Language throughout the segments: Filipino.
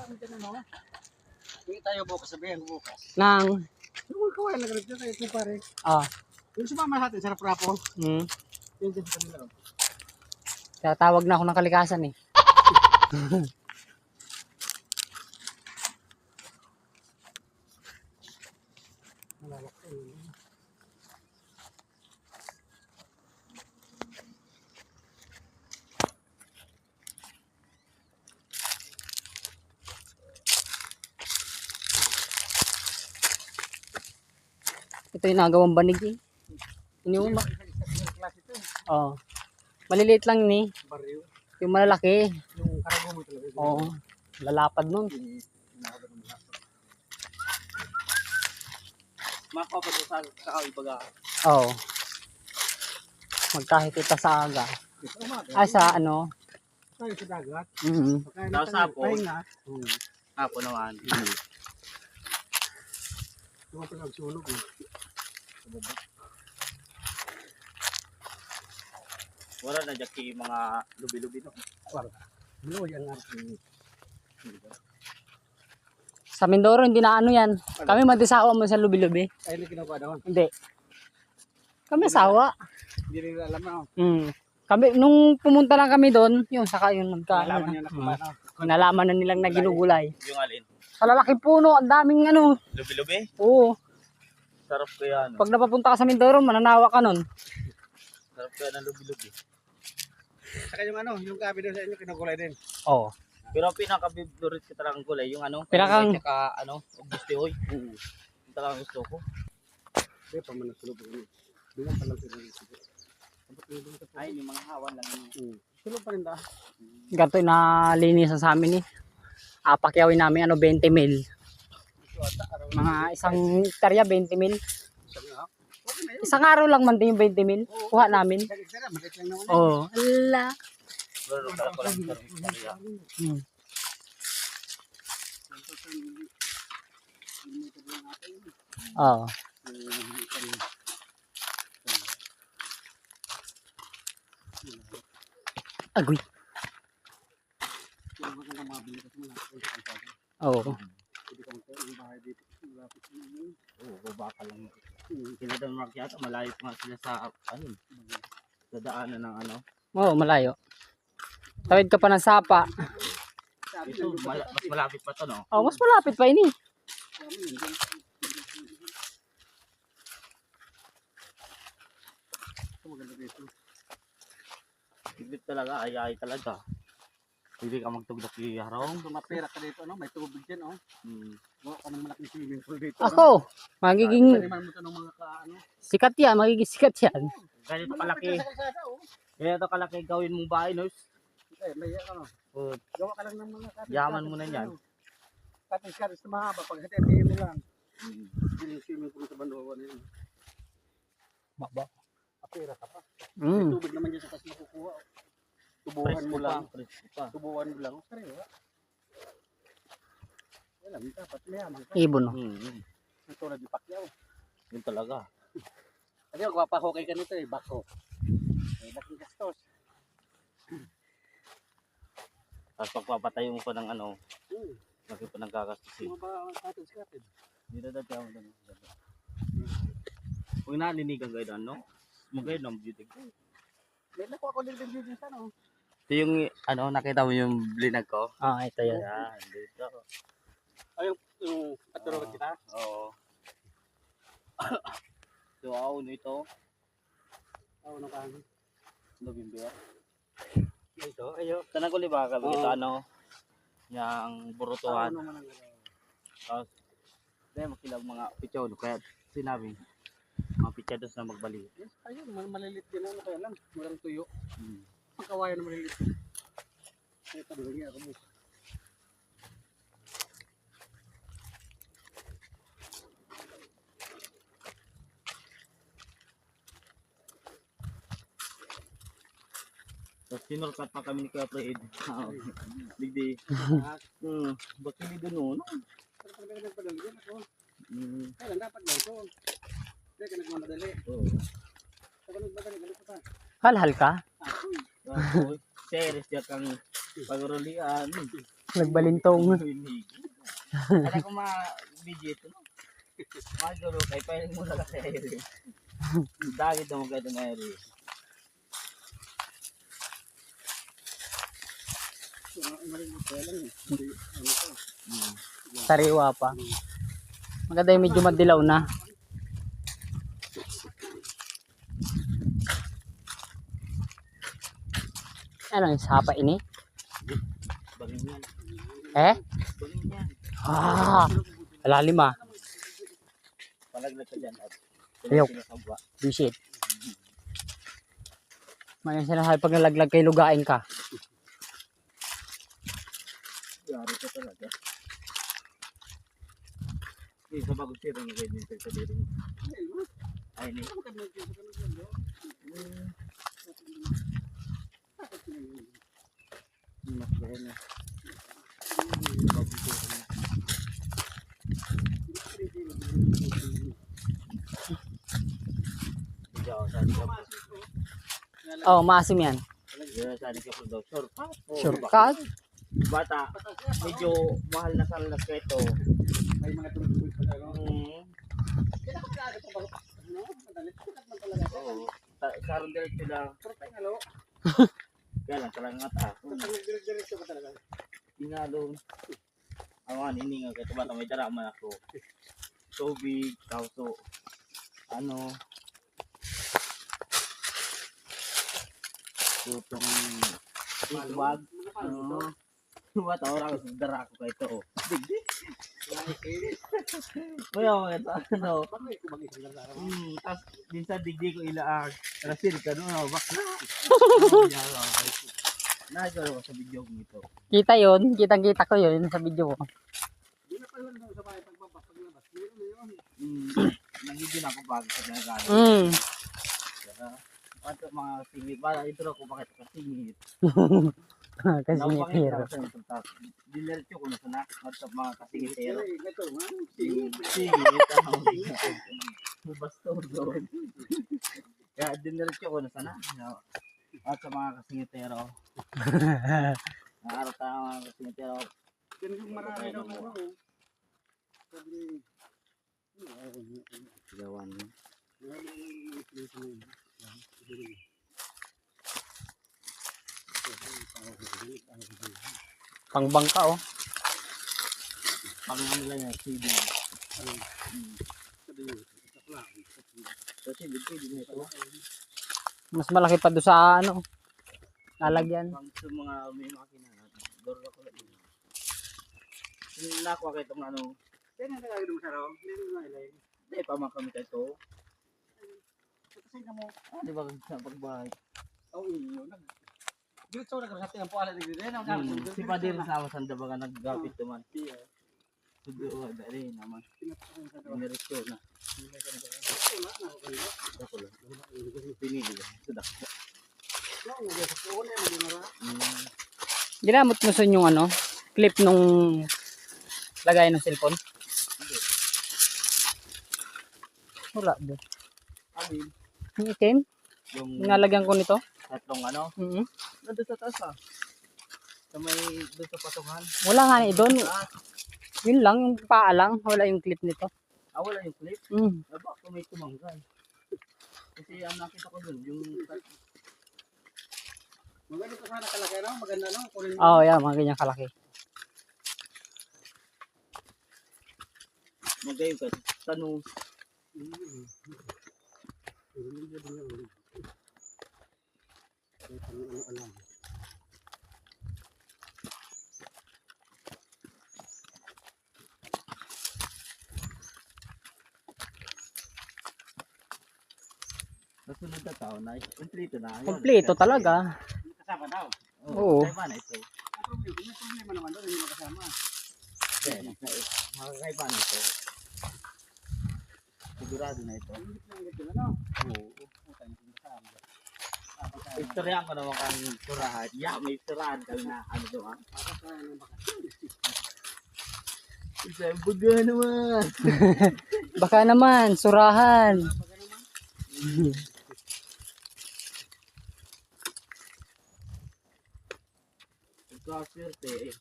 marami dyan ano. Hindi tayo bukas, sabihin bukas. Nang, Yung kaway na ganito kayo ito pare. ah, Yung sumama sa atin, sarap rapo. hmm. Yung dyan sa kanila. Tatawag na ako ng kalikasan eh. Malawak ko yun. Ito yung nagawang banig eh. Iniuma. Klase ito. Oh. Maliliit lang ni. Baryo. Yung malalaki. Yung karago mo talaga. Oo. Lalapad nun. Makapag sa kakawi baga. Oo. Magkahit ito sa aga. Ito umaga. Ay sa ano. Tayo sa dagat. Mm-hmm. Sa hapon. Hapon naman. Yung mga pinagsunog eh. Sa baba. Wala na dyan mga lubi-lubi no. Wala. Ano yan natin. Sa Mindoro hindi na ano yan. Kami matisawa mo sa lubi-lubi. Ay, hindi kinukuha naman. Hindi. Kami sawa. Hindi rin alam na. Kami nung pumunta lang kami doon, yung saka yung nagka Alaman niya na kung paano. nalaman na nilang nagilugulay. Yung alin? Sa lalaking puno, ang daming ano. Lubi-lubi? Oo. Sarap kaya no. Pag napapunta ka sa Mindoro, mananawa ka nun. Sarap kaya ng lubi-lubi. Saka yung ano, yung gabi doon sa inyo kinukulay din. Oo. Pero ang pinaka-favorite ko talagang gulay, yung ano, Pinakang- tsaka ano, gusto oy. Yung talagang gusto ko. Kaya pa man nasulog ko. Bilang pa lang sila. Ay, yung mga hawan lang yun. Sulog pa rin da. Ganito na linisan sa amin eh. Apakyawin namin ano 20 mil. Mga isang hektarya 20 mil. Isang araw lang man din yung 20 mil. Kuha namin. Oo. Ala. Pero sarap ko lang sarap kaya. Oo. Agoy. Oo. Oo, baba ka lang. Sila daw yata, malayo pa nga sila sa, ano, sa daanan ng ano. Oo, malayo. Tawid ka pa ng sapa. Ito, mas malapit pa to, no? Oh, mas malapit pa ini. Bibit talaga, ay talaga. Hindi ka magtugdok yung harong. Tumapira ka dito, no? May tubig dyan, oh. Gawa ka ng malaking swimming pool dito. Ako, magiging Pwede man mo ito ng mga ano. sikat yan, magiging sikat yan. Ganito kalaki. Sa kalsada, oh. Ganito kalaki gawin mong bahay, no? Eh, may ano. Oh, Gawa ka lang ng mga katis. yaman mo na yan. Katis na mahaba. Pag hati mo lang. Hindi yung swimming pool sa Bandoa na yun. Baba. Apira ka pa. Mm. Tubig naman dyan sa kas makukuha. Oh. Tubuhan mo lang. Presko pa. Tubuhan mo lang. Sariwa. Wala, dapat mayaman ka. Ibon no. Ito na di Pacquiao. Yun talaga. Kasi magpapahukay ka nito eh, bako. May laking gastos. Tapos pagpapatayo mo pa ng ano, laki pa ng kakastusin. Mga ba katis. Dito dati ako doon. Huwag na linigan kayo doon, no? Magay ng beauty. May nakuha ko din din sa ano. Ito yung, ano, nakita mo yung blinag ko? Ah, ito yan. Yan, dito. Ay, yung paturo kita. Oo. So, ako ito, Oo, nakaano. November. Ito, ayo. Tanang ko liba ka, ito ano, yung burutuhan. Ano man ang Tapos, dahil makilag mga pichon, kaya sinabi, mga pichados na magbalik. yes, ayun, malilit din ano kaya lang. Walang tuyo. Ang kawayan na malilit. Ay, tabi ako mo. Tapos sinurkat pa kami ni Kuya Fred. Digdi. Ba't hindi doon no? Pero nagpadali yan ako. Mm. Kaya lang dapat ganito. Hindi ka nagmamadali. Oo. Pag nagmadali, ganito pa. Halhal ka? Tapos, series diya kang pagrulian. Nagbalintong. Kaya kung ma-video ito, no? Magduro kay pwede mo na kasi Eri. Dagit naman kayo ng Eri. Malilit kaya lang eh. Hindi, ano to. Sariwa pa. Maganda yung medyo madilaw na. Ano yung sapa ini? Bangin yan. Eh? Bangin yan. Ah! Malalim ah. Palaglag ka dyan at Ayaw. sinasabwa. Bisit. May sinasabi pag nalaglag kay lugain ka. Yari ka talaga. Hindi, sa bagong sira na kayo din sa dito. Ay, hindi. Mas gaya na. Bagong sira na. Hindi ako saan ka. Oh, maasim yan. Hindi saan ka po daw. Shortcut. Shortcut. Bata, medyo mahal na sa lalas ka ito. May mga tumutuloy pa tayo. Kaya ako kaya ito ba? Ano? Madali. Sikat man talaga. Oo. Karoon diretso lang. Pero tayo nga lo. Kaya lang, talagang ata. Diretso ba talaga? Inalo. Ang ano, hininga ka ito bata, may daraman ako. Tubig, kauso. Ano. Tutong iwag. Ano. Bata, wala ko sa dara ko ka ito. Digdi. Kaya ako ito, ano. Bakit ko mag-isang lalaro? Tapos, minsan digdi ko ilaag. Rasil ka doon, bakla. Nagkaroon ko sa video ko ito. Kita yun. Kitang-kita ko yun sa video ko. Di na pa yun sa bahay paglabas. Meron na yun. Nangigin ako bago sa nagagawa. At mga singit, para ito ko bakit ka singit. Kasi Napakita ngitiro. ko sa ito. Tapos, dinercho ko na sana. At sa mga kasingitero. Ito nga. Singit, ano. Basto doon. Kaya dinercho ko na sana. At sa mga kasingitero. Araw tayo mga kasingitero. Yan yung marami daw na ano. Sabi Gawan mo. Pangbangka oh. Pang nila yan, CD. Kasi dito, din ito. Mas malaki pa doon sa ano. Lalagyan. Pang sa mga may makina natin. Doro ako lang. Nakuha kayo itong ano. yan ang nagagawin sa raw. Meron nga ilay. Hindi pa makamit ito. Kasi na mo. Di ba sa pagbahay? Oh, iyo. Dito na kasi ang puala dito rin. Si Padir sa Masanda ba ka naggapit naman? Sudo, dali naman. Dineresyo na. Ako lang. Pinili ka. Sudak. Ginamot mo sa yung ano, clip nung lagay ng cellphone. Wala doon. Amin. Yung itim, Yung nalagyan ko nito. tatlong ano. Nandun sa taas ah. Sa may doon sa patungan. Wala nga ni doon. Yun lang, yung paa lang. Wala yung clip nito. Ah, wala yung clip. Mm. Aba, kung may tumanggal. Kasi ang nakita ko dun, yung Maganda pa sana kalaki no? Maganda no? Kunin mo. Oh, yeah, mga ganyan kalaki. magayon ka. Tanong. Nasunod na tao na, kompleto na. Kompleto talaga. Kasama daw. Oo. Kaya ba na ito? May problema naman daw, hindi makasama. Makakaiba na ito. Sigurado na ito. Oo. Istorya ko naman kang turahan. Yeah, may turahan kami na ano doon. Isang baga naman. Baka naman, surahan. Ikaw swerte eh.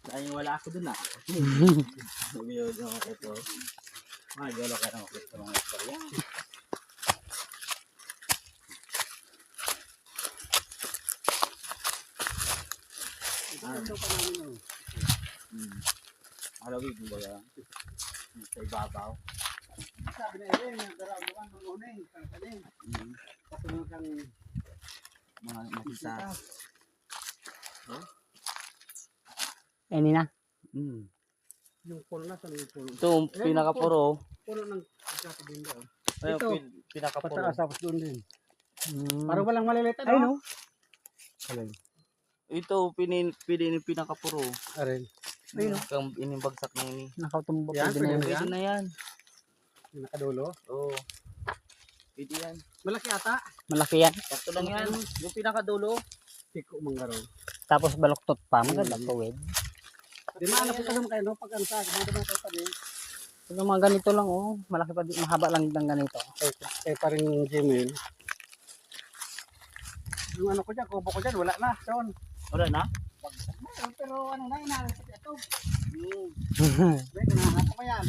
Dahil wala ako dun ah. Sabi yun yung ito. Mga galo ka ng ito mga istorya. Ito pa namin oh. Alawig mo ba yan? Sa ibabaw. Sabi na yun, yung daraw mo ang nunin, kakanin. Patunod kang Mga makita. Ini na. yung puno na sa yung puno. Ito, pinakapuro. Puno ng kakabing daw. Ayun, Ito. pinakapuro. Pataas tapos doon din. Mm. Parang walang maliliit Ay, no? Alin? Ito, pinakapuro. Alin? Ayun, no? Kang inimbagsak na yun. Nakatumba Yan, pwede na yun. Pwede na yan. Yung nakadulo. Oo. Pwede yan. Malaki ata. Malaki yan. Sakto lang yan. Yung pinakadulo. Piko mangaraw. Tapos baluktot pa. Maganda to, wed. Di maanap ko kayo no pag ano sa akin. Mga naman pa din. Yung mga ganito lang, oh. Malaki pa, mahaba lang ng ganito. Eh pa rin yung Gmail. Yung ano ko dyan, kubo ko dyan, wala na. Son. Wala na? Bagsak na. Pero ano na, inaalis ko ito. Wait, nahanap ko pa yan.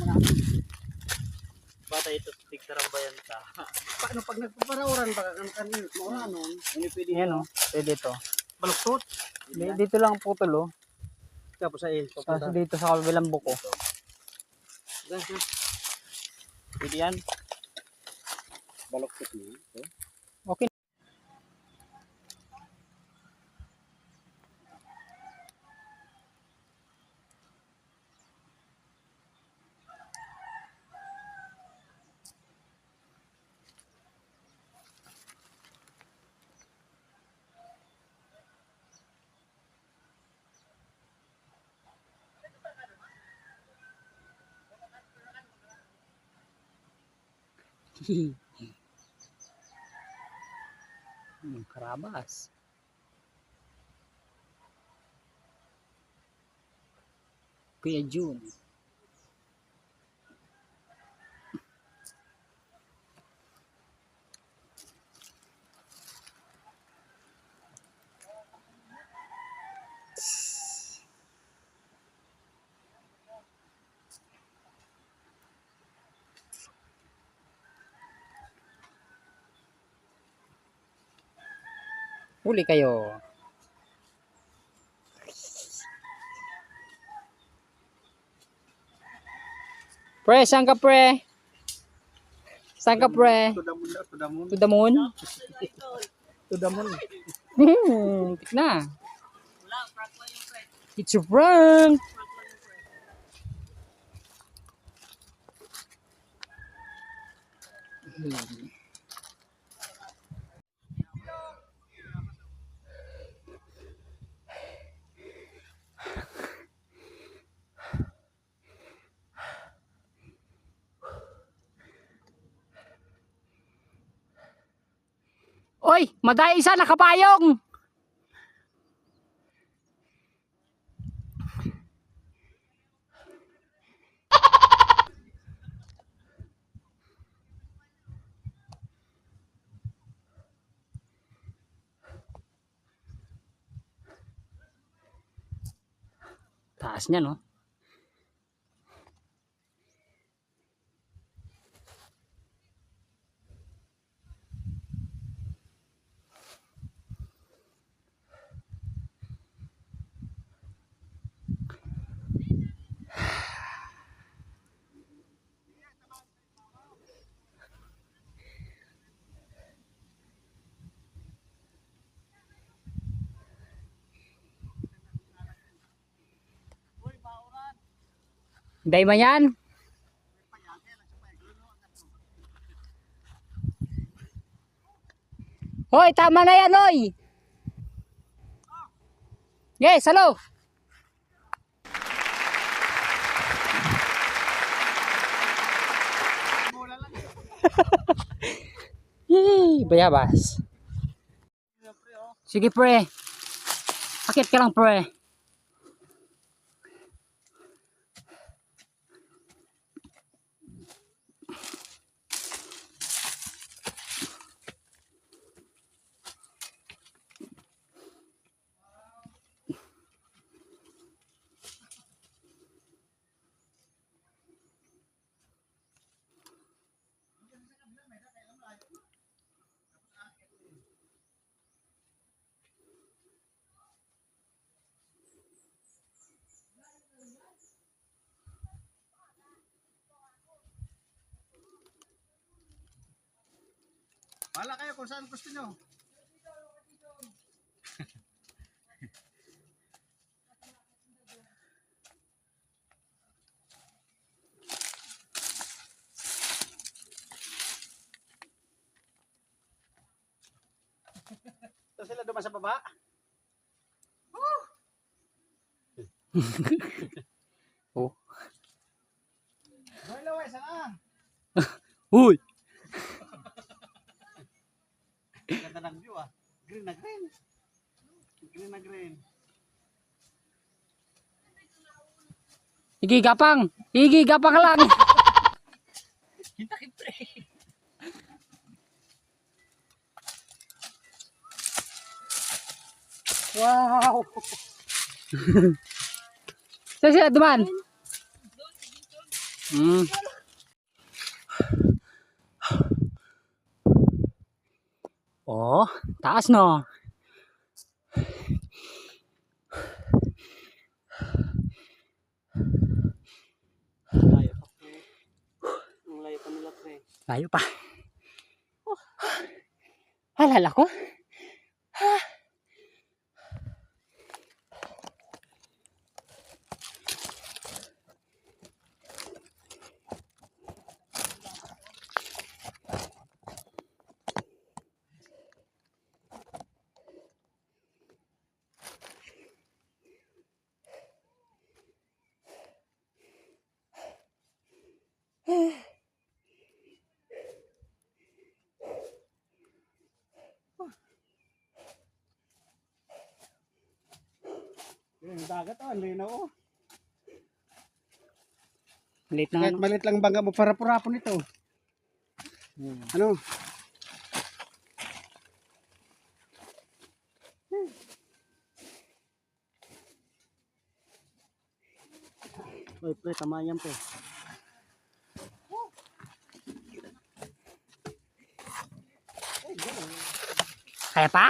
Bata ito, tigtarang bayan ta. Paano pag nagpaparauran ba kanin mauna nun? Hindi pwede Yan, oh. Pwede to. Baluktot. Dito lang putol, oh. Tapos ay Tapos dito sa kabilang buko. Pwede yan. baluktot niya. Okay. Karabas. Kuya June. Huli kayo. Pre, saan ka pre? Saan ka pre? To the moon, to the moon. To the moon? To the moon. Tik na. It's a prank. Oy, maday isa nakapayong. Taas niya, no? Day man yan? Hoy, tama na yan, oy! Yes, hello! Yay, bayabas. Sige, pre. Akit ka lang, pre. Wala kayo kung saan gusto nyo. Ito sila duman sa baba. Oh. Boy, laway, saan? Uy! Ganda ng view ah. Green na green. Green na green. Higi gapang! Higi gapang lang! Kita kita. Wow! Sila duman! Oh, taas no. Layo pa pre. Ang layo pa nila pre. Layo pa. Halala ko. Yung dagat oh, ang linaw oh. Late na Kahit ano. malit lang bangga mo para purapon ito. Ano? Oy, pre, tama yan pre. Kaya pa?